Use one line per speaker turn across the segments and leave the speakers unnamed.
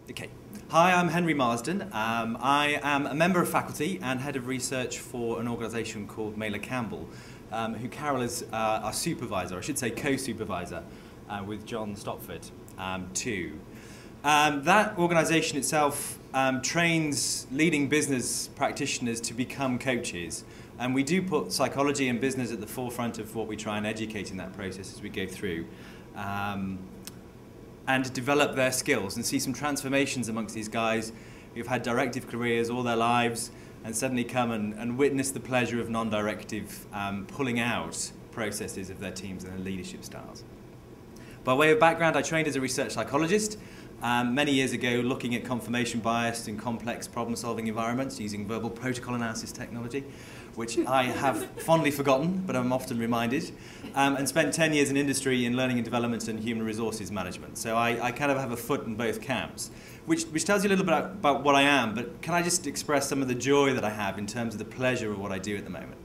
Okay. Hi, I'm Henry Marsden. I am a member of faculty and head of research for an organisation called McLean, who Carol is our supervisor, I should say co-supervisor, with John Stopford too. That organisation itself trains leading business practitioners to become coaches, and we do put psychology and business at the forefront of what we try and educate in that process as we go through. And develop their skills and see some transformations amongst these guys who've had directive careers all their lives and suddenly come and witness the pleasure of non-directive pulling out processes of their teams and their leadership styles. By way of background, I trained as a research psychologist many years ago, looking at confirmation bias in complex problem-solving environments using verbal protocol analysis technology, which I have fondly forgotten, but I'm often reminded, and spent 10 years in industry in learning and development and human resources management. So I kind of have a foot in both camps, which tells you a little bit about what I am, but can I just express some of the joy that I have in terms of the pleasure of what I do at the moment?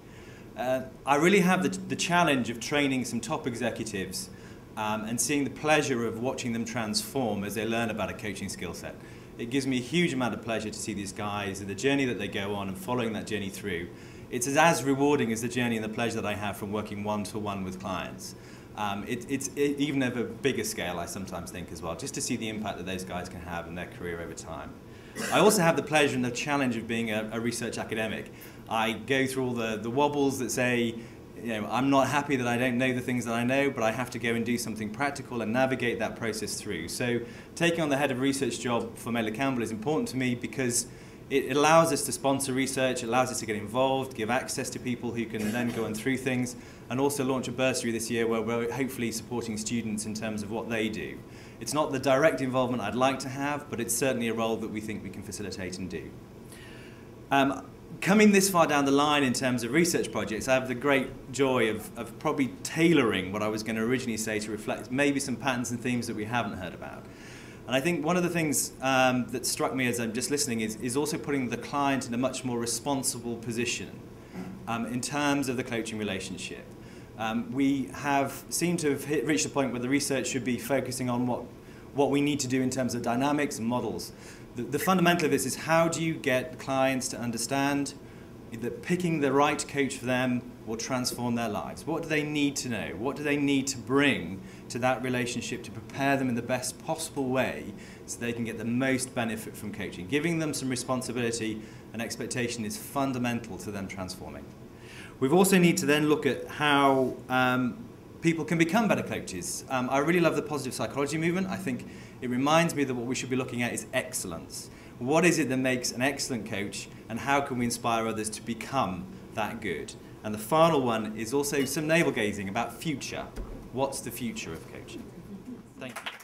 I really have the challenge of training some top executives and seeing the pleasure of watching them transform as they learn about a coaching skill set. It gives me a huge amount of pleasure to see these guys and the journey that they go on and following that journey through. It's as rewarding as the journey and the pleasure that I have from working one-to-one with clients. It's even at a bigger scale, I sometimes think as well, just to see the impact that those guys can have in their career over time. I also have the pleasure and the challenge of being a research academic. I go through all the wobbles that say, you know, I'm not happy that I don't know the things that I know, but I have to go and do something practical and navigate that process through. So taking on the head of research job for McLean is important to me because it allows us to sponsor research, it allows us to get involved, give access to people who can then go on through things, and also launch a bursary this year where we're hopefully supporting students in terms of what they do. It's not the direct involvement I'd like to have, but it's certainly a role that we think we can facilitate and do. Coming this far down the line in terms of research projects, I have the great joy of probably tailoring what I was going to originally say to reflect maybe some patterns and themes that we haven't heard about. And I think one of the things that struck me as I'm just listening is also putting the client in a much more responsible position in terms of the coaching relationship. We have seemed to have reached a point where the research should be focusing on what we need to do in terms of dynamics and models. The fundamental of this is how do you get clients to understand that picking the right coach for them will transform their lives? What do they need to know? What do they need to bring to that relationship to prepare them in the best possible way so they can get the most benefit from coaching? Giving them some responsibility and expectation is fundamental to them transforming. We also need to then look at how people can become better coaches. I really love the positive psychology movement. I think it reminds me that what we should be looking at is excellence. What is it that makes an excellent coach, and how can we inspire others to become that good? And the final one is also some navel-gazing about future. What's the future of coaching? Thank you.